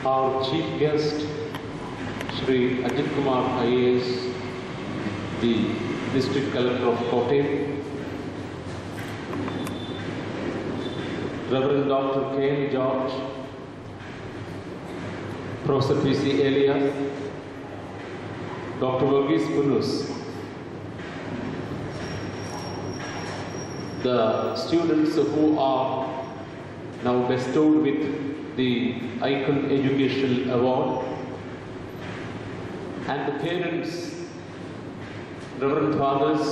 our chief guest, Shri Ajit Kumar IAS, the District Collector of Kottayam, Reverend Dr. K.M. George, Professor P.C. Elias, Dr. Verghese Punnus, the students who are now bestowed with the Icon Educational Award, and the parents, Reverend Fathers,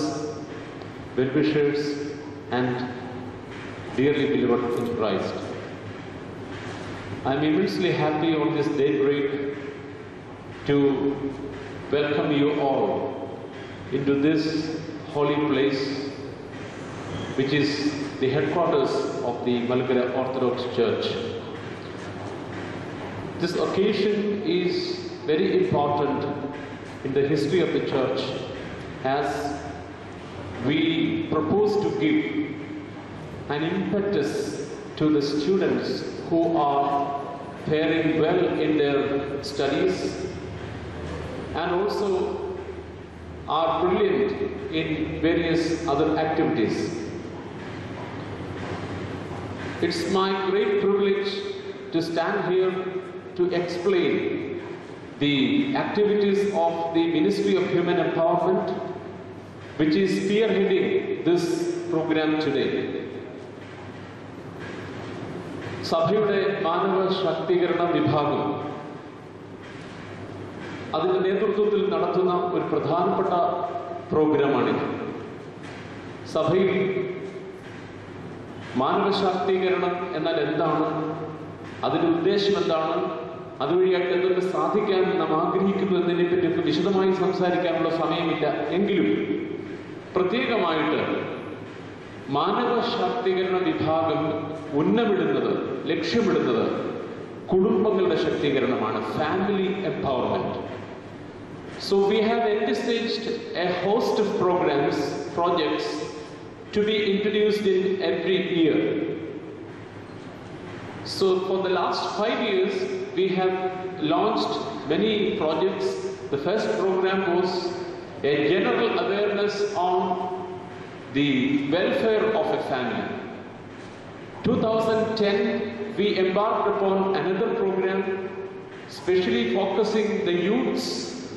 well-wishers, and dearly beloved in Christ. I am immensely happy on this daybreak to welcome you all into this holy place, which is the headquarters of the Malgara Orthodox Church. This occasion is very important in the history of the Church, as we propose to give an impetus to the students who are faring well in their studies and also are brilliant in various other activities. It's my great privilege to stand here to explain the activities of the Ministry of Human Empowerment, which is spearheading this program today. സഭയുടെ മാനവ ശാക്തീകരണ വിഭാഗം അതിൻ്റെ നേതൃത്വത്തിൽ നടത്തുന്ന ഒരു പ്രധാനപ്പെട്ട പ്രോഗ്രാമാണിത്. സഭയിൽ മാനവ ശാക്തീകരണം എന്നാൽ എന്താണ്, അതിൻ്റെ ഉദ്ദേശം എന്താണ്, അതുവഴിയായിട്ട് എന്തൊക്കെ സാധിക്കാൻ നാം ആഗ്രഹിക്കുന്നു എന്നതിനെപ്പറ്റിയൊക്കെ വിശദമായി സംസാരിക്കാനുള്ള സമയമില്ല. എങ്കിലും പ്രത്യേകമായിട്ട് മാനവ ശാക്തീകരണ വിഭാഗം ഉന്നമിടുന്നത്, ലക്ഷ്യമിടുന്നത് കുടുംബങ്ങളുടെ ശാക്തീകരണമാണ്, family empowerment. So we have envisaged a host of programs, projects to be introduced in every year. So for the last 5 years we have launched many projects. The first program was a general awareness on the welfare of a family. 2010 we embarked upon another program, especially focusing the youths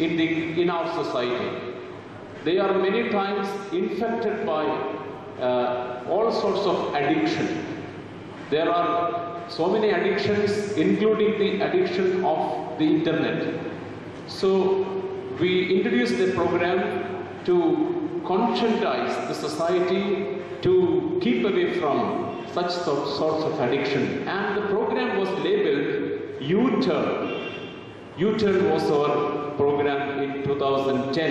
in our society. They are many times infected by all sorts of addiction. There are so many addictions, including the addiction of the internet. So we introduced a program to conscientize the society to keep away from such sorts of addiction, and the program was labeled U-Turn. U-Turn was our program in 2010.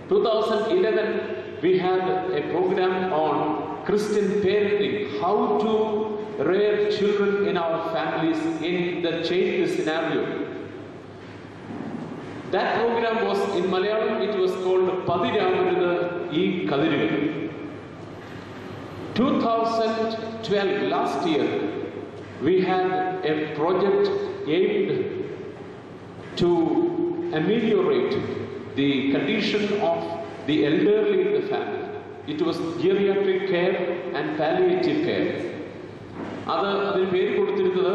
2011 we had a program on Christian parenting, how to rear children in our families in the changed scenario. That program was in Malayalam, it was called Padiramarudha E Kadirigal. 2012, last year, we had a project aimed to ameliorate the condition of the elderly in the family. It was geriatric care and palliative care. അതിന് പേര് കൊടുത്തിരുന്നത്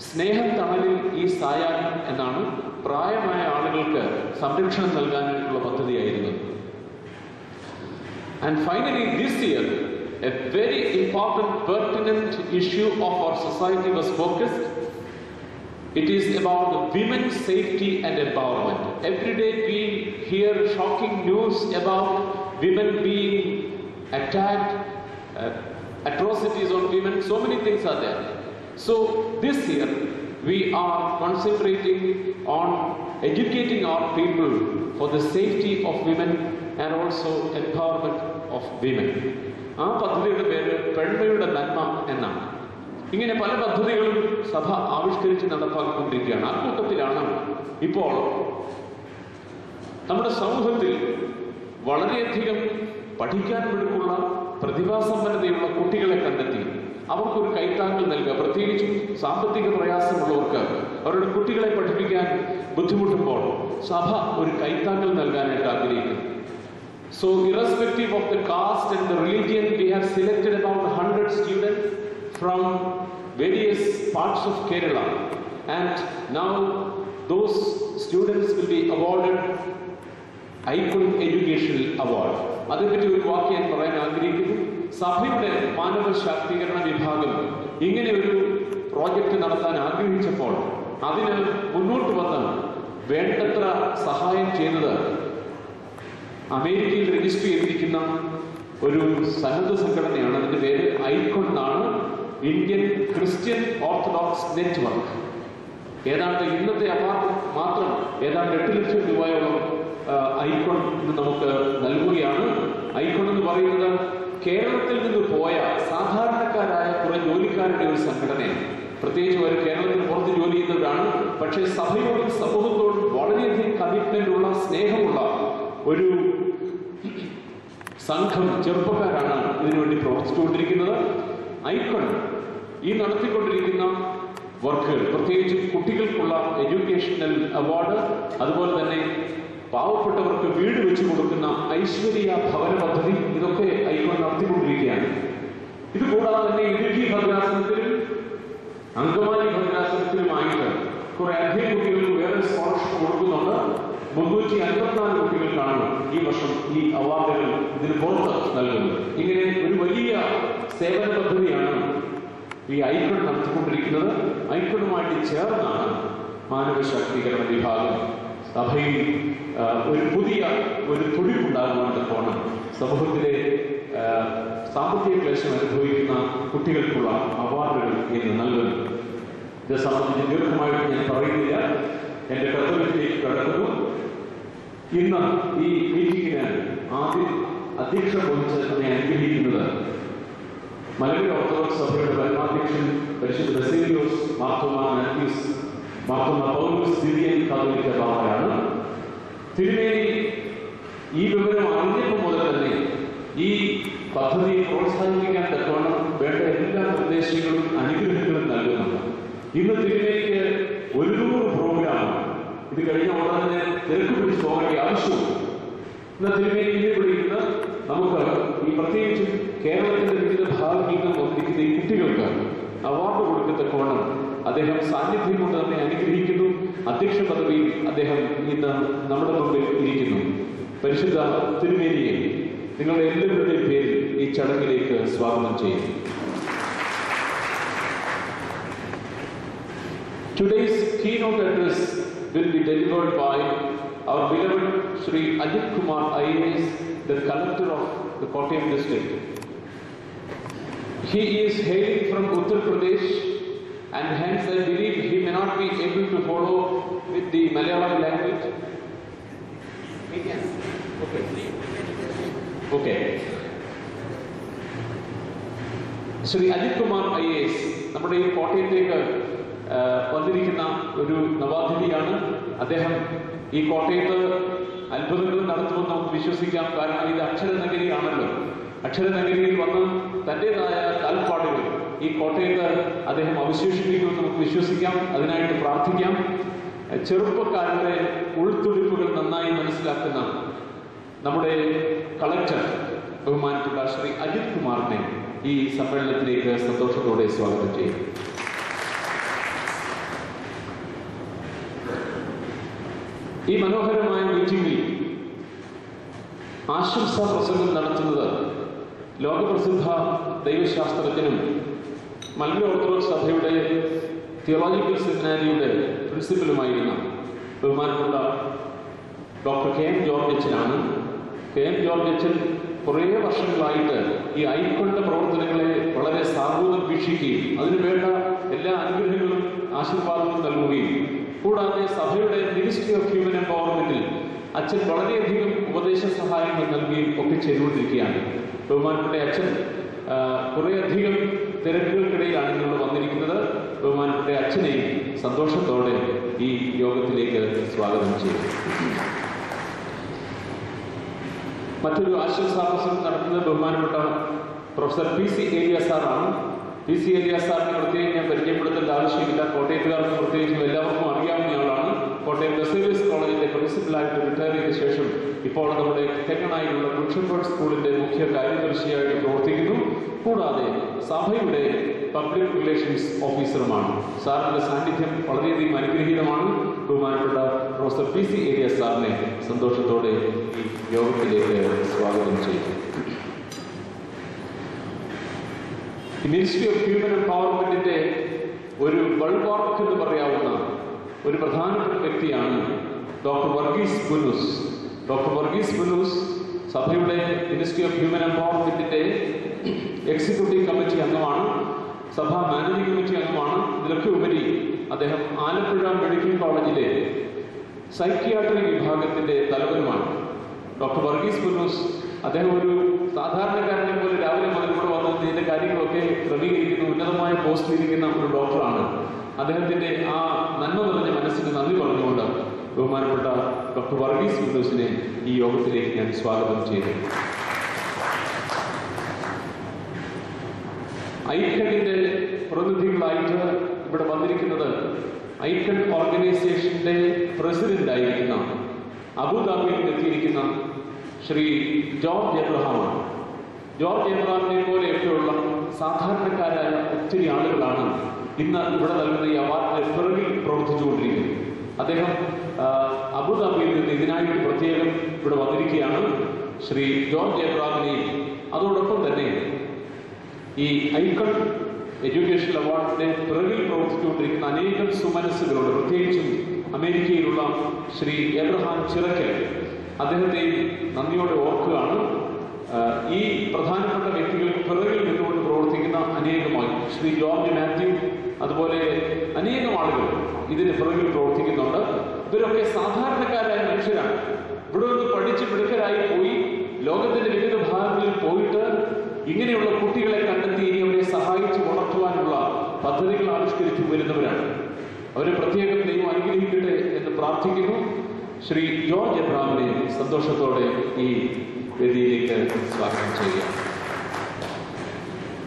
സ്നേഹം തണലിൽ ഈ സായാഹ്നം എന്നാണ്. പ്രായമായ ആളുകൾക്ക് സംരക്ഷണം നൽകാനായിട്ടുള്ള പദ്ധതിയായിരുന്നു. And finally this year a very important pertinent issue of our society was focused. It is about women's safety and empowerment. Every day we hear shocking news about women being attacked, atrocities on women, so many things are there. So this year we are concentrating on educating our people for the safety of women and also empowerment of women. ആ പദ്ധതിയുടെ പേര് പെൺമയുടെ നന്മ എന്നാണ്. ഇങ്ങനെ പല പദ്ധതികളും സഭ ആവിഷ്കരിച്ച് നടപ്പാക്കിക്കൊണ്ടിരിക്കുകയാണ്. ആ കൂട്ടത്തിലാണ് ഇപ്പോൾ നമ്മുടെ സമൂഹത്തിൽ വളരെയധികം പഠിക്കാൻ മിടുക്കുള്ള പ്രതിഭാസമ്പന്നതയുള്ള കുട്ടികളെ കണ്ടെത്തി അവർക്കൊരു കൈത്താങ്ങൽ നൽകുക. പ്രത്യേകിച്ചും സാമ്പത്തിക പ്രയാസമുള്ളവർക്ക് അവരുടെ കുട്ടികളെ പഠിപ്പിക്കാൻ ബുദ്ധിമുട്ടുമ്പോൾ സഭ ഒരു കൈത്താങ്ങൽ നൽകാനായിട്ട് ആഗ്രഹിക്കുന്നു. So irrespective of the caste and the religion, we have selected about 100 students from various parts of Kerala, and now those students will be awarded Icon Educational Award. അതേപറ്റി ഒരു വാക്ക് ഞാൻ പറയാൻ ആഗ്രഹിക്കുന്നു. സഭയുടെ മാനവ ശാക്തീകരണ വിഭാഗം ഇങ്ങനെ ഒരു പ്രോജക്റ്റ് നടത്താൻ ആഗ്രഹിച്ചപ്പോൾ അതിന് മുന്നോട്ട് വന്ന് വേണ്ടത്ര സഹായം ചെയ്തത് അമേരിക്കയിൽ രജിസ്റ്റർ ചെയ്തിരിക്കുന്ന ഒരു സന്നദ്ധ സംഘടനയാണ്. അതിന്റെ പേര് ഐക്കോൺ എന്നാണ്, ഇന്ത്യൻ ക്രിസ്ത്യൻ ഓർത്തഡോക്സ് നെറ്റ്വർക്ക്. ഏതാണ്ട് ഇന്നത്തെ അവാർഡ് മാത്രം ഏതാണ്ട് 8 ലക്ഷം രൂപയോളം ഐക്കോൺ ഇന്ന് നമുക്ക് നൽകുകയാണ്. ഐക്കോൺ എന്ന് പറയുന്നത് കേരളത്തിൽ നിന്ന് പോയ സാധാരണക്കാരായ കുറെ ജോലിക്കാരുടെ ഒരു സംഘടനയാണ്. പ്രത്യേകിച്ച് അവർ കേരളത്തിന് പുറത്ത് ജോലി ചെയ്യുന്നവരാണ്. പക്ഷേ സഭയോടും സമൂഹത്തോടും വളരെയധികം കമ്മിറ്റ്മെന്റ് ഉള്ള, സ്നേഹമുള്ള ഒരു സംഘം ചെറുപ്പക്കാരാണ് ഇതിനുവേണ്ടി പ്രവർത്തിച്ചുകൊണ്ടിരിക്കുന്നത്. ഐക്കൺ ഈ നടത്തിക്കൊണ്ടിരിക്കുന്ന വർക്കുകൾ, പ്രത്യേകിച്ച് കുട്ടികൾക്കുള്ള എഡ്യൂക്കേഷണൽ അവാർഡ്, അതുപോലെ തന്നെ പാവപ്പെട്ടവർക്ക് വീട് വെച്ചു കൊടുക്കുന്ന ഐശ്വര്യ ഭവന പദ്ധതി, ഇതൊക്കെ ഐക്കൺ നടത്തിക്കൊണ്ടിരിക്കുകയാണ്. ഇത് കൂടാതെ തന്നെ ഇടുക്കി ഭദ്രാസനത്തിലും അങ്കമാലി ഭദ്രാസനത്തിലുമായിട്ട് കുറെ അധികം കുട്ടികൾക്ക് വേറെ സ്കോളർഷിപ്പ് കൊടുക്കുന്നുണ്ട്. 354 കുട്ടികൾക്കാണ് ഈ വർഷം ഈ അവാർഡുകൾ ഇതിന് പുറത്ത് നൽകുന്നത്. ഇങ്ങനെ ഒരു വലിയ സേവന പദ്ധതിയാണ് ഈ ഐക്കൺ നടത്തിക്കൊണ്ടിരിക്കുന്നത്. ഐക്കണുമായിട്ട് ചേർന്നാണ് മാനവ ശാക്തീകരണ വിഭാഗം സഭയിൽ ഒരു പുതിയ ഒരു തുടിപ്പുണ്ടാകുവാൻ പോകണം. സമൂഹത്തിലെ സാമ്പത്തിക ക്ലേശം അനുഭവിക്കുന്ന കുട്ടികൾക്കുള്ള അവാർഡുകൾ ഇന്ന് നൽകുന്നു. ഇത് സംബന്ധിച്ച് ദീർഘമായിട്ട് ഞാൻ പറയുന്നില്ല, എന്റെ കർത്തവ്യത്തിലേക്ക് കടക്കുന്നു. ഇന്ന് ഈ മീറ്റിംഗിന് ആദ്യം അധ്യക്ഷത വഹിച്ചതിനെ അനുഗ്രഹിക്കുന്നത് മലങ്കര ഓർത്തഡോക്സ് സഭയുടെ പരമാധ്യക്ഷൻ പരിശുദ്ധ ബസേലിയോസ് മാർത്തോമാ മാത്യൂസ് മാർത്തോമാ പൗലോസ് സിറിയൻ കാതോലിക്ക ബാവയാണ്. തിരുമേനി ഈ വിവരം അറിഞ്ഞപ്പോൾ മുതൽ തന്നെ ഈ പദ്ധതിയെ പ്രോത്സാഹിപ്പിക്കാൻ തക്കവണ്ണം വേണ്ട എല്ലാ നിർദ്ദേശങ്ങളും അനുഗ്രഹങ്ങളും നൽകുന്നുണ്ട്. ഇന്ന് തിരുമേനിക്ക് 100 പ്രോഗ്രാമാണ്. ഇത് കഴിഞ്ഞ ഉടനെ തന്നെ തിരക്ക് പിടിച്ച് പോകേണ്ട ആവശ്യമുണ്ട്. ഇന്ന് തിരുമേനി വിളിക്കുന്നത് നമുക്ക് ഈ പ്രത്യേകിച്ചും കേരളത്തിന്റെ വിവിധ ഭാഗങ്ങളിൽ നിന്ന് വന്നിരിക്കുന്ന ഈ കുട്ടികൾക്ക് അവാർഡ് കൊടുക്കത്തക്കവണ്ണം അദ്ദേഹം സാന്നിധ്യം കൊണ്ട് തന്നെ അനുഗ്രഹിക്കുന്നു. അധ്യക്ഷ പദവിയിൽ അദ്ദേഹം ഇന്ന് നമ്മുടെ മുമ്പിൽ ഇരിക്കുന്നു. പരിശുദ്ധ തിരുമേനിയെ നിങ്ങളുടെ എല്ലാവരുടെയും പേരിൽ ഈ ചടങ്ങിലേക്ക് സ്വാഗതം ചെയ്യുന്നു. Today's keynote address will be delivered by our beloved Sri Ajit Kumar IAS, the collector of the Kottayam district. He is hailing from Uttar Pradesh, and hence I believe he may not be able to follow with the Malayalam language. Okay. Sri Ajit Kumar IAS, നമ്മുടെ ഈ കോട്ടയത്തേക്ക് വന്നിരിക്കുന്ന ഒരു നവാതിഥിയാണ്. അദ്ദേഹം ഈ കോട്ടയത്ത് അത്ഭുതങ്ങൾ നടത്തുമെന്ന് നമുക്ക് വിശ്വസിക്കാം. കാരണം ഇത് അക്ഷരനഗരിയാണല്ലോ. അക്ഷരനഗരിയിൽ വന്ന് തൻ്റെതായ കാൽപ്പാടുകൾ ഈ കോട്ടയത്ത് അദ്ദേഹം അവശേഷിപ്പിക്കുമെന്ന് നമുക്ക് വിശ്വസിക്കാം. അതിനായിട്ട് പ്രാർത്ഥിക്കാം. ചെറുപ്പക്കാരുടെ ഉൾത്തുടിപ്പുകൾ നന്നായി മനസ്സിലാക്കുന്ന നമ്മുടെ കളക്ടർ ബഹുമാനപ്പെട്ട ശ്രീ അജിത് കുമാറിനെ ഈ സമ്മേളനത്തിലേക്ക് സന്തോഷത്തോടെ സ്വാഗതം ചെയ്യും. ഈ മനോഹരമായ മീറ്റിംഗിൽ ആശംസാ പ്രസംഗം നടത്തുന്നത് ലോകപ്രസിദ്ധ ദൈവശാസ്ത്രജ്ഞനും മലങ്കര ഓർത്തഡോക്സ് സഭയുടെ തിയോളജിക്കൽ സെമിനാരിയുടെ പ്രിൻസിപ്പലുമായിരുന്ന ബഹുമാനപ്പെട്ട ഡോക്ടർ കെ എം ജോർജ് അച്ഛനാണ്. കെ എം ജോർജ് അച്ഛൻ കുറേ വർഷങ്ങളായിട്ട് ഈ ഐക്കോണിന്റെ പ്രവർത്തനങ്ങളെ വളരെ സാമൂഹികം വീക്ഷിക്കുകയും അതിനുവേണ്ട എല്ലാ അനുഗ്രഹങ്ങളും ആശീർവാദങ്ങളും നൽകുകയും കൂടാതെ സഭയുടെ മിനിസ്ട്രി ഓഫ് ഹ്യൂമൻ എംപവർമെന്റിൽ അച്ഛൻ വളരെയധികം ഉപദേശ സഹായങ്ങൾ നൽകുകയും ഒക്കെ ചെയ്തുകൊണ്ടിരിക്കുകയാണ്. ബഹുമാനപ്പെട്ട അച്ഛൻ കുറേയധികം തിരക്കുകൾക്കിടയിലാണ് നിങ്ങൾ വന്നിരിക്കുന്നത്. ബഹുമാനപ്പെട്ട അച്ഛനെയും സന്തോഷത്തോടെ ഈ യോഗത്തിലേക്ക് സ്വാഗതം ചെയ്യും. മറ്റൊരു ആശംസാ പ്രസംഗം നടത്തുന്നത് ബഹുമാനപ്പെട്ട പ്രൊഫസർ പി സി ഏലിയ സാറാണ്. PC Elias സാറിനെ പ്രത്യേകം ഞാൻ പരിചയപ്പെടുത്തേണ്ട ആവശ്യമില്ല. കോട്ടയത്തുകാർക്ക് പ്രത്യേകിച്ചും എല്ലാവർക്കും അറിയാവുന്നയാളാണ്. കോട്ടയം ബസേലിയസ് കോളേജിന്റെ പ്രിൻസിപ്പലായിട്ട് റിട്ടയർ ചെയ്ത ശേഷം ഇപ്പോൾ നമ്മുടെ തെക്കനായിലുള്ള ലുക്സംബർഗ് സ്കൂളിന്റെ മുഖ്യ കാര്യദർശിയായിട്ട് പ്രവർത്തിക്കുന്നു. കൂടാതെ സഭയുടെ പബ്ലിക് റിലേഷൻസ് ഓഫീസറുമാണ്. സാറിന്റെ സാന്നിധ്യം വളരെയധികം അനുഗ്രഹീതമാണ്. ബഹുമാനപ്പെട്ട പ്രൊഫസർ PC Elias സാറിനെ സന്തോഷത്തോടെ ഈ യോഗത്തിലേക്ക് സ്വാഗതം ചെയ്യുന്നു. മിനിസ്ട്രി ഓഫ് ഹ്യൂമൻ എംപവർമെന്റിന്റെ ഒരു ബൾവാർക്ക് എന്ന് പറയാവുന്ന ഒരു പ്രധാനപ്പെട്ട വ്യക്തിയാണ് ഡോക്ടർ വർഗീസ് പുന്നൂസ്. ഡോക്ടർ വർഗീസ് പുന്നൂസ് സഭയുടെ മിനിസ്ട്രി ഓഫ് ഹ്യൂമൻ എംപവർമെന്റിന്റെ എക്സിക്യൂട്ടീവ് കമ്മിറ്റി അംഗമാണ്, സഭാ മാനേജിംഗ് കമ്മിറ്റി അംഗമാണ്. ഇതിലൊക്കെ ഉപരി അദ്ദേഹം ആലപ്പുഴ മെഡിക്കൽ കോളേജിലെ സൈക്യാട്രി വിഭാഗത്തിന്റെ തലവനുമാണ്. ഡോക്ടർ വർഗീസ് പുന്നൂസ് അദ്ദേഹം ഒരു സാധാരണക്കാരനെ പോലെ രാവിലെ മുതൽ കൂടെ വന്ന് ഇതിന്റെ കാര്യങ്ങളൊക്കെ ക്രമീകരിക്കുന്ന ഉന്നതമായ പോസ്റ്റിലിരിക്കുന്ന ഒരു ഡോക്ടറാണ്. അദ്ദേഹത്തിന്റെ ആ നന്മ നിറഞ്ഞ മനസ്സിന് നന്ദി പറഞ്ഞുകൊണ്ട് ബഹുമാനപ്പെട്ട ഡോക്ടർ വർഗീസ് പുന്നൂസിനെ ഈ യോഗത്തിലേക്ക് ഞാൻ സ്വാഗതം ചെയ്തു. ഐക്കണിന്റെ പ്രതിനിധികളായിട്ട് ഇവിടെ വന്നിരിക്കുന്നത് ഐക്കൺ ഓർഗനൈസേഷന്റെ പ്രസിഡന്റ് ആയിരിക്കുന്ന അബുദാബിയിൽ എത്തിയിരിക്കുന്ന ശ്രീ ജോർജ് എബ്രഹാമാണ്. ജോർജ് എബ്രഹാമിനെ പോലെയൊക്കെയുള്ള സാധാരണക്കാരായ ഒത്തിരി ആളുകളാണ് ഇന്ന് ഇവിടെ നൽകുന്ന ഈ അവാർഡിന്റെ പിറകിൽ പ്രവർത്തിച്ചുകൊണ്ടിരിക്കുന്നത്. അദ്ദേഹം അബുദാബിയിൽ നിന്ന് ഇതിനായിട്ട് പ്രത്യേകം ഇവിടെ വന്നിരിക്കുകയാണ്. ശ്രീ ജോർജ് എബ്രഹാമിനെയും അതോടൊപ്പം തന്നെ ഈ ഐക്കൺ എഡ്യൂക്കേഷൻ അവാർഡിന്റെ പിറകിൽ പ്രവർത്തിച്ചുകൊണ്ടിരിക്കുന്ന അനേകം സുമനസ്സുകളുണ്ട്. പ്രത്യേകിച്ചും അമേരിക്കയിലുള്ള ശ്രീ എബ്രഹാം ചിറക്കൽ, അദ്ദേഹത്തെയും നന്ദിയോടെ ഓർക്കുകയാണ്. ഈ പ്രധാനപ്പെട്ട വ്യക്തികൾക്ക് പിറകിൽ നിന്നുകൊണ്ട് പ്രവർത്തിക്കുന്ന അനേകമായി ശ്രീ ജോർജ് മാത്യു, അതുപോലെ അനേകം ആളുകൾ ഇതിന് പിറകിൽ പ്രവർത്തിക്കുന്നുണ്ട്. ഇവരൊക്കെ സാധാരണക്കാരായ മനുഷ്യരാണ്. ഇവിടെ നിന്ന് പഠിച്ച് മിടുക്കരായി പോയി ലോകത്തിന്റെ വിവിധ ഭാഗങ്ങളിൽ പോയിട്ട് ഇങ്ങനെയുള്ള കുട്ടികളെ കണ്ടെത്തി ഇനി അവരെ സഹായിച്ച് വളർത്തുവാനുള്ള പദ്ധതികൾ ആവിഷ്കരിച്ചു വരുന്നവരാണ്. അവരെ പ്രത്യേകം ദൈവം അനുഗ്രഹിക്കട്ടെ എന്ന് പ്രാർത്ഥിക്കുന്നു. ശ്രീ ജോർജ് എബ്രഹാമിനെ സന്തോഷത്തോടെ ഈ വേദിയിലേക്ക് സ്വാഗതം ചെയ്യുക.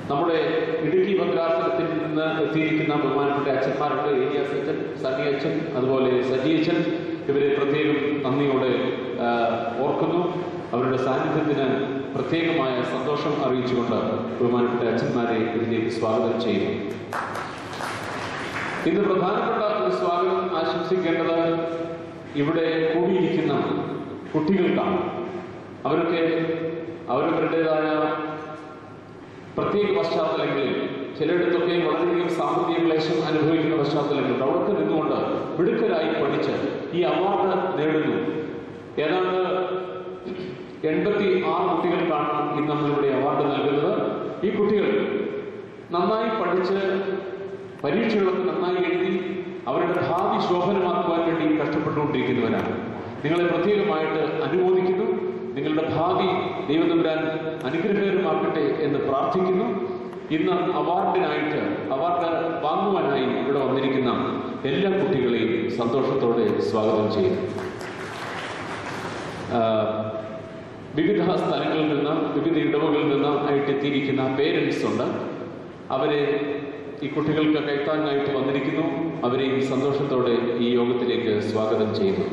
നമ്മുടെ ഇടുക്കി ഭദ്രാസനത്തിൽ നിന്ന് എത്തിയിരിക്കുന്ന ബഹുമാനപ്പെട്ട അച്ഛന്മാരുടെ ഏലിയാസ് അച്ഛൻ, സണ്ണി അച്ഛൻ, അതുപോലെ സജി അച്ഛൻ, ഇവരെ പ്രത്യേകം നന്ദിയോടെ ഓർക്കുന്നു. അവരുടെ സാന്നിധ്യത്തിന് പ്രത്യേകമായ സന്തോഷം അറിയിച്ചുകൊണ്ട് ബഹുമാനപ്പെട്ട അച്ഛന്മാരെ ഇതിലേക്ക് സ്വാഗതം ചെയ്യുന്നു. ഇന്ന് പ്രധാനപ്പെട്ട ഒരു സ്വാഗതം ആശംസിക്കേണ്ടത് ഇവിടെ കൂടിയിരിക്കുന്ന കുട്ടികൾക്കാണ്. അവരൊക്കെ അവരവരുടേതായ പ്രത്യേക പശ്ചാത്തലങ്ങളിൽ, ചിലയിടത്തൊക്കെ വളരെയധികം സാമ്പത്തിക ക്ലേശം അനുഭവിക്കുന്ന പശ്ചാത്തലങ്ങളുണ്ട്. അവിടൊക്കെ നിന്നുകൊണ്ട് മിടുക്കരായി പഠിച്ച് ഈ അവാർഡ് നേടുന്നു. ഏതാണ്ട് 86 കുട്ടികൾക്കാണ് ഇന്ന് നമ്മളിവിടെ അവാർഡ് നൽകുന്നത്. ഈ കുട്ടികൾ നന്നായി പഠിച്ച് പരീക്ഷകളൊക്കെ നന്നായി എഴുതി അവരുടെ ഭാവി ശോഭനമാക്കുവാൻ വേണ്ടി കഷ്ടപ്പെട്ടുകൊണ്ടിരിക്കുന്നവരാണ്. നിങ്ങളെ പ്രത്യേകമായിട്ട് അനുമോദിക്കുന്നു. നിങ്ങളുടെ ഭാവി ദൈവതമ്പുരാൻ അനുഗ്രഹകരമാക്കട്ടെ എന്ന് പ്രാർത്ഥിക്കുന്നു. ഇന്ന് അവാർഡ് വാങ്ങുവാനായി ഇവിടെ വന്നിരിക്കുന്ന എല്ലാ കുട്ടികളെയും സന്തോഷത്തോടെ സ്വാഗതം ചെയ്യുന്നു. വിവിധ സ്ഥലങ്ങളിൽ നിന്ന്, വിവിധ ഇടവകളിൽ നിന്ന് ആയിട്ട് എത്തിയിരിക്കുന്ന പേരൻസ് ഉണ്ട്. അവരെ ഈ കുട്ടികൾക്ക് കൈത്താങ്ങായിട്ട് വന്നിരിക്കുന്നു. അവരെയും സന്തോഷത്തോടെ ഈ യോഗത്തിലേക്ക് സ്വാഗതം ചെയ്യുന്നു.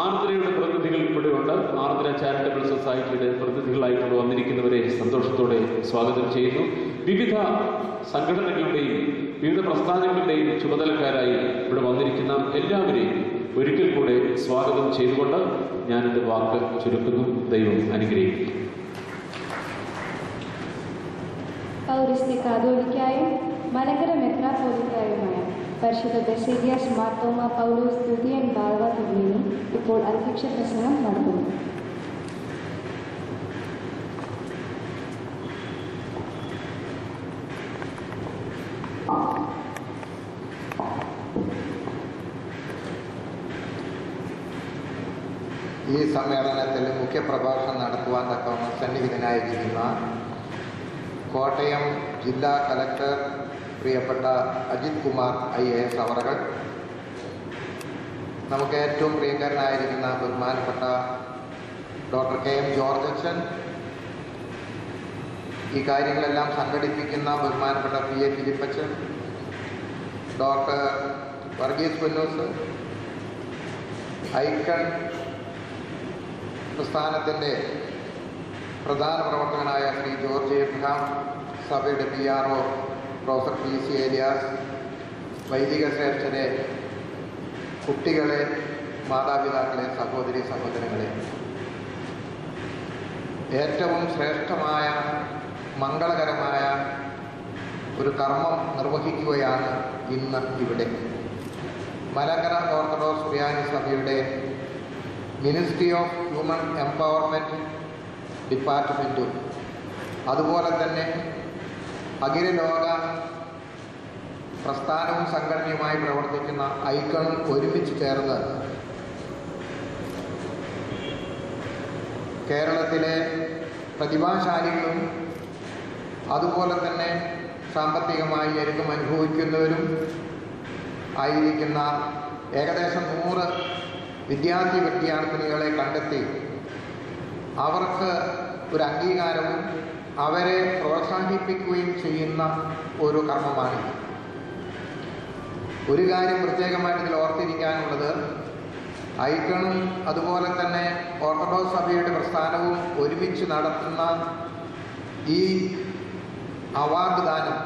ആർദ്രയുടെ പ്രതിനിധികൾ ഇവിടെ ഉണ്ട്. ആർദ്ര ചാരിറ്റബിൾ സൊസൈറ്റിയുടെ പ്രതിനിധികളായിട്ട് വന്നിരിക്കുന്നവരെ സന്തോഷത്തോടെ സ്വാഗതം ചെയ്യുന്നു. വിവിധ സംഘടനകളുടെയും വിവിധ പ്രസ്ഥാനങ്ങളുടെയും ചുമതലക്കാരായി ഇവിടെ വന്നിരിക്കുന്ന എല്ലാവരെയും ഒരിക്കൽ കൂടെ സ്വാഗതം ചെയ്തുകൊണ്ട് ഞാൻ എൻ്റെ വാക്ക് ചുരുക്കുന്നു. ദൈവം അനുഗ്രഹിക്കും. പൗരസ്ത്യ കാതോലിക്കായും മലങ്കര മെത്രാപ്പോലിത്തായുമായ പരിശുദ്ധ ബസേലിയാസ് മാർത്തോമ പൗലോസ് തൃതീയൻ ബാവ തിരുമേനി ഇപ്പോൾ അധ്യക്ഷ പ്രസംഗം നടത്തുന്നു. ഈ സമ്മേളനത്തിൽ മുഖ്യപ്രഭാഷണം നടത്തുവാൻ തക്കവണ്ണം സന്നിഹിതനായിരിക്കുന്ന കോട്ടയം ജില്ലാ കലക്ടർ പ്രിയപ്പെട്ട അജിത് കുമാർ IAS അവറുകൾ, നമുക്ക് ഏറ്റവും പ്രിയങ്കരനായിരിക്കുന്ന ബഹുമാനപ്പെട്ട ഡോക്ടർ KM ജോർജ് അച്ഛൻ, ഈ കാര്യങ്ങളെല്ലാം സംഘടിപ്പിക്കുന്ന ബഹുമാനപ്പെട്ട PA ഫിലിപ്പച്ചൻ, doctor Varghese Punnoose, icon പ്രസ്ഥാനത്തിൻ്റെ പ്രധാന പ്രവർത്തകനായ ശ്രീ ജോർജ് എബ്രഹാം, സഭയുടെ PRO പ്രൊഫസർ PC ഏലിയാസ്, വൈദിക ശ്രേഷ്ഠരെ, കുട്ടികളെ, മാതാപിതാക്കളെ, സഹോദരി സഹോദരങ്ങളെ, ഏറ്റവും ശ്രേഷ്ഠമായ മംഗളകരമായ ഒരു കർമ്മം നിർവഹിക്കുകയാണ് ഇന്ന് ഇവിടെ. മലങ്കര ഓർത്തഡോക്സ് സുറിയാനി സഭയുടെ മിനിസ്ട്രി ഓഫ് ഹ്യൂമൻ എംപവർമെൻറ്റ് ഡിപ്പാർട്ട്മെൻറ്റും അതുപോലെ തന്നെ അഖില ലോക പ്രസ്ഥാനവും സംഘടനയുമായി പ്രവർത്തിക്കുന്ന ഐക്കണും ഒരുമിച്ച് ചേർന്ന് കേരളത്തിലെ പ്രതിഭാശാലികളും അതുപോലെ തന്നെ സാമ്പത്തികമായി ഞെരുക്കം അനുഭവിക്കുന്നവരും ആയിരിക്കുന്ന ഏകദേശം 100 വിദ്യാർത്ഥിനികളെ കണ്ടെത്തി അവർക്ക് ഒരു അംഗീകാരവും അവരെ പ്രോത്സാഹിപ്പിക്കുകയും ചെയ്യുന്ന ഒരു കർമ്മമാണിത്. ഒരു കാര്യം പ്രത്യേകമായിട്ട് ഇതിൽ ഓർത്തിരിക്കാനുള്ളത്, ഐക്കണും അതുപോലെ തന്നെ ഓർത്തഡോക്സ് സഭയുടെ പ്രസ്ഥാനവും ഒരുമിച്ച് നടത്തുന്ന ഈ അവാർഡ് ദാനം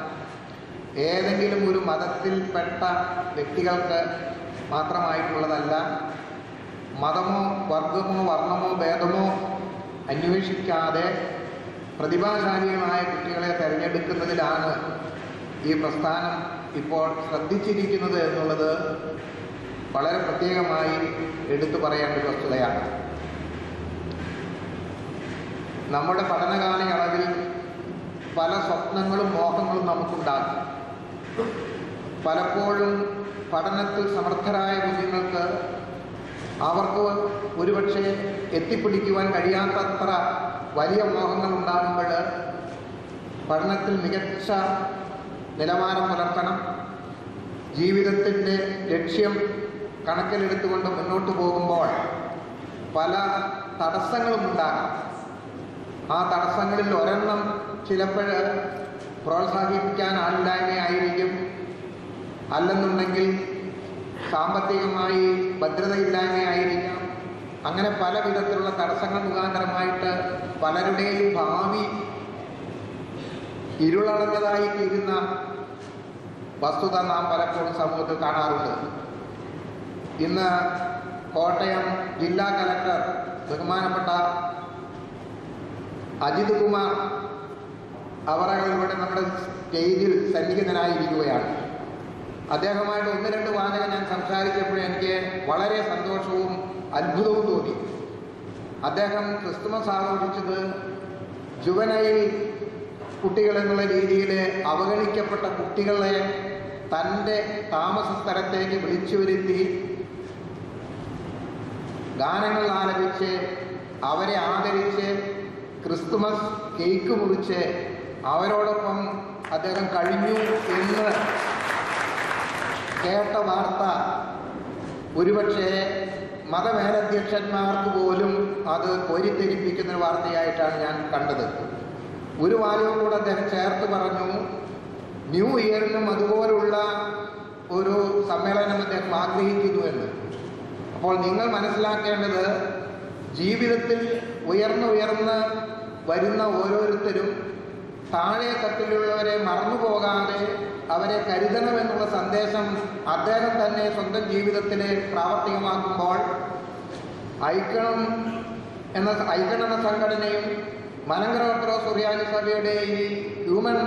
ഏതെങ്കിലും ഒരു മതത്തിൽപ്പെട്ട വ്യക്തികൾക്ക് മാത്രമായിട്ടുള്ളതല്ല. മതമോ വർഗമോ വർണ്ണമോ ഭേദമോ അന്വേഷിക്കാതെ പ്രതിഭാശാലികളായ കുട്ടികളെ തിരഞ്ഞെടുക്കുന്നതിലാണ് ഈ പ്രസ്ഥാനം ഇപ്പോൾ ശ്രദ്ധിച്ചിരിക്കുന്നത് എന്നുള്ളത് വളരെ പ്രത്യേകമായി എടുത്തു പറയേണ്ട ഒരു വസ്തുതയാണ്. നമ്മുടെ പഠനകാലയളവിൽ പല സ്വപ്നങ്ങളും മോഹങ്ങളും നമുക്കുണ്ടാകും. പലപ്പോഴും പഠനത്തിൽ സമർത്ഥരായ കുഞ്ഞുങ്ങൾക്ക് അവർക്ക് ഒരുപക്ഷെ എത്തിപ്പിടിക്കുവാൻ കഴിയാത്തത്ര വലിയ മോഹങ്ങൾ ഉണ്ടാകുമ്പോൾ പഠനത്തിൽ മികച്ച നിലവാരം പുലർത്തണം, ജീവിതത്തിൻ്റെ ലക്ഷ്യം കണക്കിലെടുത്തുകൊണ്ട് മുന്നോട്ട് പോകുമ്പോൾ പല തടസ്സങ്ങളും ഉണ്ടാകാം. ആ തടസ്സങ്ങളിൽ ഒരെണ്ണം ചിലപ്പോൾ പ്രോത്സാഹിപ്പിക്കാൻ ആളില്ലായ്മയായിരിക്കും, അല്ലെന്നുണ്ടെങ്കിൽ സാമ്പത്തികമായി ഭദ്രതയില്ലായ്മയായിരിക്കാം. അങ്ങനെ പല വിധത്തിലുള്ള തടസ്സങ്ങൾ മുഖാന്തരമായിട്ട് പലരുടെയും ഭാവി ഇരുളടഞ്ഞതായി തീരുന്ന വസ്തുത നാം പലപ്പോഴും സമൂഹത്തിൽ കാണാറുണ്ട്. ഇന്ന് കോട്ടയം ജില്ലാ കലക്ടർ ബഹുമാനപ്പെട്ട അജിത് കുമാർ അവരുടെ നമ്മുടെ സ്റ്റേജിൽ സന്നിഹിതനായിരിക്കുകയാണ്. അദ്ദേഹമായിട്ട് 1-2 വാചകം ഞാൻ സംസാരിച്ചപ്പോൾ എനിക്ക് വളരെ സന്തോഷവും അത്ഭുതവും തോന്നി. അദ്ദേഹം ക്രിസ്തുമസ് ആഘോഷിച്ചത് ജുവനൈൽ കുട്ടികളെന്നുള്ള രീതിയിൽ അവഗണിക്കപ്പെട്ട കുട്ടികളെ തൻ്റെ താമസ സ്ഥലത്തേക്ക് വിളിച്ചു വരുത്തി ഗാനങ്ങൾ ആലപിച്ച് അവരെ ആദരിച്ച് ക്രിസ്തുമസ് കേക്ക് മുറിച്ച് അവരോടൊപ്പം അദ്ദേഹം കഴിഞ്ഞു എന്ന് കേട്ട വാർത്ത ഒരുപക്ഷെ മതമേലധ്യക്ഷന്മാർക്ക് പോലും അത് കോരിത്തെരിപ്പിക്കുന്ന ഒരു വാർത്തയായിട്ടാണ് ഞാൻ കണ്ടത്. ഒരു വാചകം കൂടെ അദ്ദേഹം ചേർത്ത് പറഞ്ഞു, ന്യൂ ഇയറിനും അതുപോലുള്ള ഒരു സമ്മേളനം അദ്ദേഹം ആഗ്രഹിക്കുന്നു എന്ന്. അപ്പോൾ നിങ്ങൾ മനസ്സിലാക്കേണ്ടത്, ജീവിതത്തിൽ ഉയർന്ന് വരുന്ന ഓരോരുത്തരും താഴെ തട്ടിലുള്ളവരെ മറന്നുപോകാതെ അവരെ കരുതണമെന്നുള്ള സന്ദേശം അദ്ദേഹം തന്നെ സ്വന്തം ജീവിതത്തിൽ പ്രാവർത്തികമാക്കുമ്പോൾ ഐക്കൺ എന്ന സംഘടനയും മലങ്കര ഓർത്തഡോക്സ് സുറിയാനി സഭയുടെ ഈ ഹ്യൂമൻ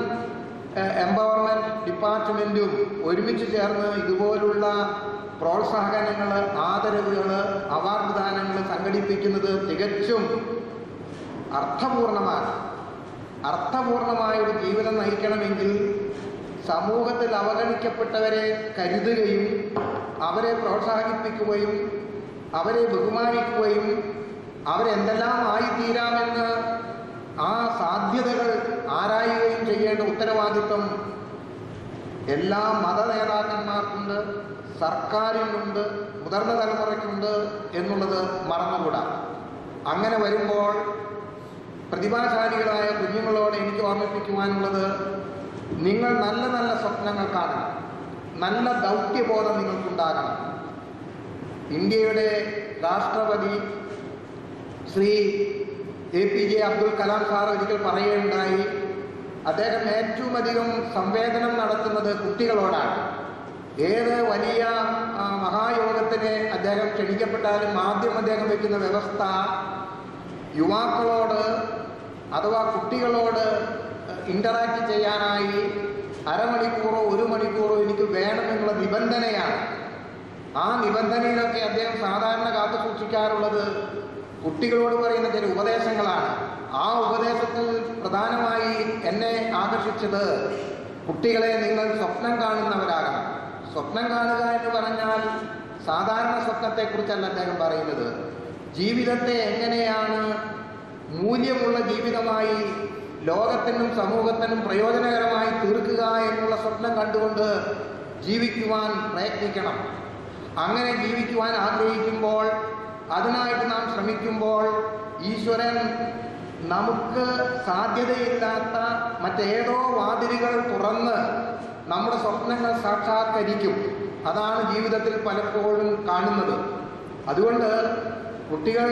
എംപവർമെൻറ്റ് ഡിപ്പാർട്ട്മെൻറ്റും ഒരുമിച്ച് ചേർന്ന് ഇതുപോലുള്ള പ്രോത്സാഹനങ്ങൾ, ആദരവുകൾ, അവാർഡ് ദാനങ്ങൾ സംഘടിപ്പിക്കുന്നത് തികച്ചും അർത്ഥപൂർണമാണ്. അർത്ഥപൂർണമായൊരു ജീവിതം നയിക്കണമെങ്കിൽ സമൂഹത്തിൽ അവഗണിക്കപ്പെട്ടവരെ കരുതുകയും അവരെ പ്രോത്സാഹിപ്പിക്കുകയും അവരെ ബഹുമാനിക്കുകയും അവരെന്തെല്ലാം ആയിത്തീരാമെന്ന് ആ സാധ്യതകൾ ആരായുകയും ചെയ്യേണ്ട ഉത്തരവാദിത്വം എല്ലാ മത നേതാക്കന്മാർക്കുണ്ട്, സർക്കാരിനുണ്ട്, മുതിർന്ന തലമുറയ്ക്കുണ്ട് എന്നുള്ളത് മറന്നുകൂടാ. അങ്ങനെ വരുമ്പോൾ പ്രതിഭാശാലികളായ കുഞ്ഞുങ്ങളോട് എനിക്ക് ഓർമ്മിപ്പിക്കുവാനുള്ളത്, നിങ്ങൾ നല്ല നല്ല സ്വപ്നങ്ങൾ കാണണം, നല്ല ദൗത്യബോധം നിങ്ങൾക്കുണ്ടാകണം. ഇന്ത്യയുടെ രാഷ്ട്രപതി ശ്രീ APJ അബ്ദുൽ കലാം സാർ ഒരിക്കൽ പറയുകയുണ്ടായി, അദ്ദേഹം ഏറ്റവും അധികം സംവേദനം നടത്തുന്നത് കുട്ടികളോടാണ്. ഏത് വലിയ മഹായോഗത്തിന് അദ്ദേഹം ക്ഷണിക്കപ്പെട്ടാലും ആദ്യം അദ്ദേഹം വയ്ക്കുന്ന വ്യവസ്ഥ യുവാക്കളോട് അഥവാ കുട്ടികളോട് ഇൻ്ററാക്ട് ചെയ്യാനായി അരമണിക്കൂറോ 1 മണിക്കൂറോ എനിക്ക് വേണമെന്നുള്ള നിബന്ധനയാണ്. ആ നിബന്ധനയിലൊക്കെ അദ്ദേഹം സാധാരണ കാത്തു സൂക്ഷിക്കാറുള്ളത് കുട്ടികളോട് പറയുന്ന ചില ഉപദേശങ്ങളാണ്. ആ ഉപദേശത്തിൽ പ്രധാനമായി എന്നെ ആകർഷിച്ചത്, കുട്ടികളെ നിങ്ങൾ സ്വപ്നം കാണുന്നവരാകണം. സ്വപ്നം കാണുക എന്ന് പറഞ്ഞാൽ സാധാരണ സ്വപ്നത്തെക്കുറിച്ചല്ല അദ്ദേഹം പറയുന്നത്. ജീവിതത്തെ എങ്ങനെയാണ് മൂല്യമുള്ള ജീവിതമായി ലോകത്തിനും സമൂഹത്തിനും പ്രയോജനകരമായി തീർക്കുക എന്നുള്ള സ്വപ്നം കണ്ടുകൊണ്ട് ജീവിക്കുവാൻ പ്രയത്നിക്കണം. അങ്ങനെ ജീവിക്കുവാൻ ആഗ്രഹിക്കുമ്പോൾ, അതിനായിട്ട് നാം ശ്രമിക്കുമ്പോൾ, ഈശ്വരൻ നമുക്ക് സാധ്യതയില്ലാത്ത മറ്റേതോ വാതിലുകൾ തുറന്ന് നമ്മുടെ സ്വപ്നങ്ങൾ സാക്ഷാത്കരിക്കും. അതാണ് ജീവിതത്തിൽ പലപ്പോഴും കാണുന്നത്. അതുകൊണ്ട് കുട്ടികൾ,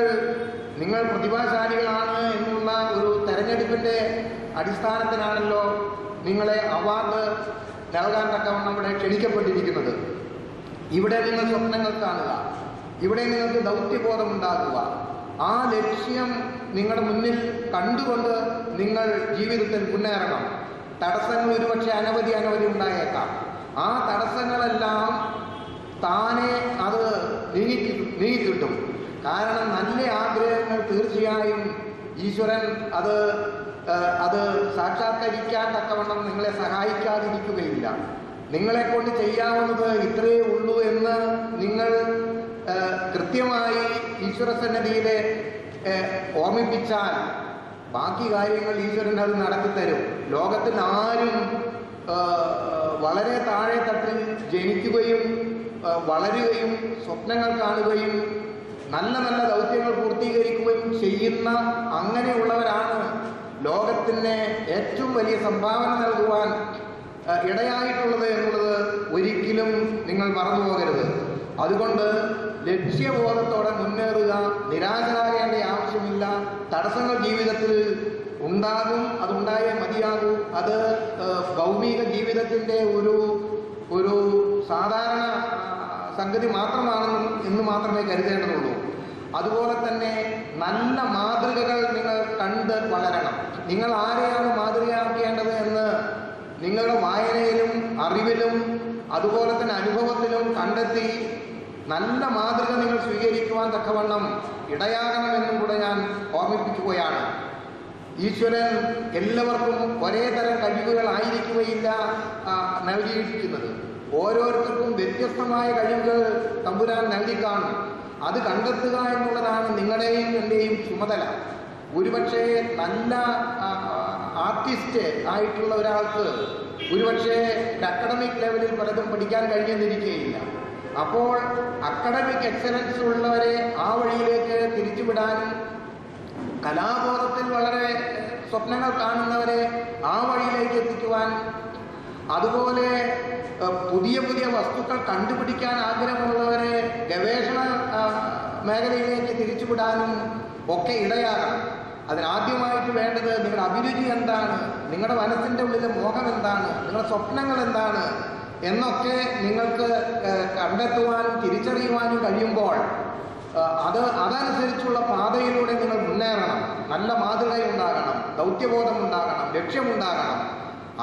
നിങ്ങൾ പ്രതിഭാശാലികളാണ് എന്നുള്ള ഒരു തെരഞ്ഞെടുപ്പിൻ്റെ അടിസ്ഥാനത്തിലാണല്ലോ നിങ്ങളെ അവാർഡ് നൽകാൻ തക്കവണ്ണം ഇവിടെ ക്ഷണിക്കപ്പെട്ടിരിക്കുന്നത്. ഇവിടെ നിങ്ങൾ സ്വപ്നങ്ങൾ കാണുക, ഇവിടെ നിങ്ങൾക്ക് ദൗത്യബോധം ഉണ്ടാക്കുക. ആ ലക്ഷ്യം നിങ്ങളുടെ മുന്നിൽ കണ്ടുകൊണ്ട് നിങ്ങൾ ജീവിതത്തിൽ മുന്നേറണം. തടസ്സങ്ങൾ ഒരുപക്ഷെ അനവധി ഉണ്ടായേക്കാം. ആ തടസ്സങ്ങളെല്ലാം താനെ അത് നീങ്ങിക്കിട്ടും. കാരണം നല്ല ആഗ്രഹങ്ങൾ തീർച്ചയായും ഈശ്വരൻ അത് സാക്ഷാത്കരിക്കാൻ തക്കവണ്ണം നിങ്ങളെ സഹായിക്കാതിരിക്കുകയില്ല. നിങ്ങളെ കൊണ്ട് ചെയ്യാവുന്നത് ഇത്രയേ ഉള്ളൂ എന്ന് നിങ്ങൾ കൃത്യമായി ഈശ്വരസന്നിധിയിലെ ഓർമ്മിപ്പിച്ചാൽ ബാക്കി കാര്യങ്ങൾ ഈശ്വരൻ അത് നടത്തിത്തരും. ലോകത്തിൽ ആരും വളരെ താഴെ തട്ടിൽ ജനിക്കുകയും വളരുകയും സ്വപ്നങ്ങൾ കാണുകയും നല്ല നല്ല ദൗത്യങ്ങൾ പൂർത്തീകരിക്കുകയും ചെയ്യുന്ന അങ്ങനെയുള്ളവരാണ് ലോകത്തിന് ഏറ്റവും വലിയ സംഭാവന നൽകുവാൻ ഇടയായിട്ടുള്ളത് എന്നുള്ളത് ഒരിക്കലും നിങ്ങൾ മറന്നു പോകരുത്. അതുകൊണ്ട് ലക്ഷ്യബോധത്തോടെ മുന്നേറുക, നിരാശരാകേണ്ട ആവശ്യമില്ല. തടസ്സങ്ങൾ ജീവിതത്തിൽ ഉണ്ടാകും, അതുണ്ടായേ മതിയാകൂ. അത് ഭൗമിക ജീവിതത്തിൻ്റെ ഒരു സാധാരണ സംഗതി മാത്രമാണെന്ന് മാത്രമേ കരുതേണ്ടതുള്ളൂ. അതുപോലെ തന്നെ നല്ല മാതൃകകൾ നിങ്ങൾ കണ്ട് വളരണം. നിങ്ങൾ ആരെയാണ് മാതൃകയാക്കേണ്ടത് എന്ന് നിങ്ങളുടെ വായനയിലും അറിവിലും അതുപോലെ തന്നെ അനുഭവത്തിലും കണ്ടെത്തി നല്ല മാതൃക നിങ്ങൾ സ്വീകരിക്കുവാൻ തക്കവണ്ണം ഇടയാകണമെന്നും കൂടെ ഞാൻ ഓർമ്മിപ്പിക്കുകയാണ്. ഈശ്വരൻ എല്ലാവർക്കും ഒരേ തരം കഴിവുകളായിരിക്കുകയില്ല നൽകിയിരിക്കുന്നത്. ഓരോരുത്തർക്കും വ്യത്യസ്തമായ കഴിവുകൾ തമ്പുരാൻ നൽകിക്കാണും. അത് കണ്ടെത്തുക എന്നുള്ളതാണ് നിങ്ങളുടെയും എൻ്റെയും ചുമതല. ഒരുപക്ഷെ നല്ല ആർട്ടിസ്റ്റ് ആയിട്ടുള്ള ഒരാൾക്ക് ഒരുപക്ഷെ അക്കാഡമിക് ലെവലിൽ പലതും പഠിക്കാൻ കഴിഞ്ഞെന്നിരിക്കുകയില്ല. അപ്പോൾ അക്കാഡമിക് എക്സലൻസ് ഉള്ളവരെ ആ വഴിയിലേക്ക് തിരിച്ചുവിടാനും കലാബോധത്തിൽ വളരെ സ്വപ്നങ്ങൾ കാണുന്നവരെ ആ വഴിയിലേക്ക് എത്തിക്കുവാൻ, അതുപോലെ പുതിയ പുതിയ വസ്തുക്കൾ കണ്ടുപിടിക്കാൻ ആഗ്രഹമുള്ളവരെ ഗവേഷണ മേഖലയിലേക്ക് തിരിച്ചുവിടാനും ഒക്കെ ഇടയാകണം. അതിനാദ്യമായിട്ട് വേണ്ടത് നിങ്ങളുടെ അഭിരുചി എന്താണ്, നിങ്ങളുടെ മനസ്സിൻ്റെ ഉള്ളിലെ മോഹം എന്താണ്, നിങ്ങളുടെ സ്വപ്നങ്ങൾ എന്താണ് എന്നൊക്കെ നിങ്ങൾക്ക് കണ്ടെത്തുവാനും തിരിച്ചറിയുവാനും കഴിയുമ്പോൾ അതനുസരിച്ചുള്ള പാതയിലൂടെ നിങ്ങൾ മുന്നേറണം. നല്ല മാതൃകയുണ്ടാകണം, ദൗത്യബോധം ഉണ്ടാകണം, ലക്ഷ്യമുണ്ടാകണം.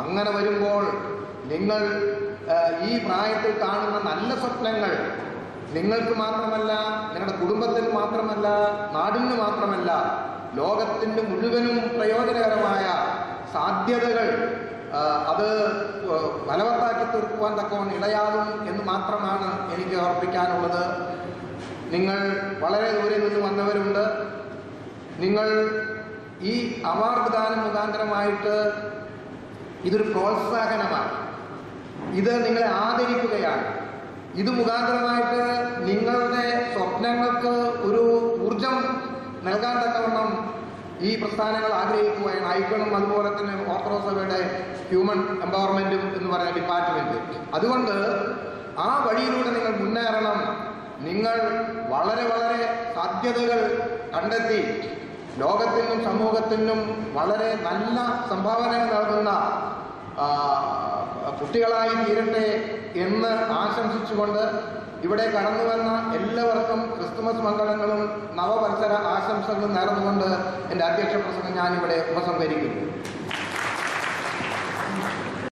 അങ്ങനെ വരുമ്പോൾ നിങ്ങൾ ഈ പ്രായത്തിൽ കാണുന്ന നല്ല സ്വപ്നങ്ങൾ നിങ്ങൾക്ക് മാത്രമല്ല, നിങ്ങളുടെ കുടുംബത്തിന് മാത്രമല്ല, നാടിന് മാത്രമല്ല, ലോകത്തിന് മുഴുവനും പ്രയോജനകരമായ സാധ്യതകൾ അത് ഫലവത്താക്കി തീർക്കുവാൻ തക്കവണ്ണം ഇടയാകും എന്ന് മാത്രമാണ് എനിക്ക് ഓർപ്പിക്കാനുള്ളത്. നിങ്ങൾ വളരെ ദൂരെ നിന്ന് വന്നവരുണ്ട്. നിങ്ങൾ ഈ അവാർഡ് ദാനം മുഖാന്തരമായിട്ട് ഇതൊരു പ്രോത്സാഹനമാണ്. ഇത് നിങ്ങളെ ആദരിക്കുകയാണ്. ഇത് മുഖാന്തരമായിട്ട് നിങ്ങളുടെ സ്വപ്നങ്ങൾക്ക് ഒരു ഊർജം നൽകാൻ തക്കവണ്ണം ഈ പ്രസ്ഥാനങ്ങൾ ആഗ്രഹിക്കുകയാണ്. ഐക്കണും അതുപോലെ തന്നെ ഓർത്തഡോക്സ് സഭയുടെ ഹ്യൂമൻ എംപവർമെൻറ്റും എന്ന് പറയുന്ന ഡിപ്പാർട്ട്മെൻറ്റ്. അതുകൊണ്ട് ആ വഴിയിലൂടെ നിങ്ങൾ മുന്നേറണം. നിങ്ങൾ വളരെ വളരെ സാധ്യതകൾ കണ്ടെത്തി ലോകത്തിനും സമൂഹത്തിനും വളരെ നല്ല സംഭാവനകൾ നൽകുന്ന കുട്ടികളായി തീരട്ടെ എന്ന് ആശംസിച്ചുകൊണ്ട് ഇവിടെ കടന്നു വന്ന എല്ലാവർക്കും ക്രിസ്തുമസ് മംഗളങ്ങളും നവവത്സര ആശംസകളും നേർന്നുകൊണ്ട് എൻ്റെ അധ്യക്ഷ പ്രസംഗം ഞാനിവിടെ ഉപസംഹരിക്കുന്നു.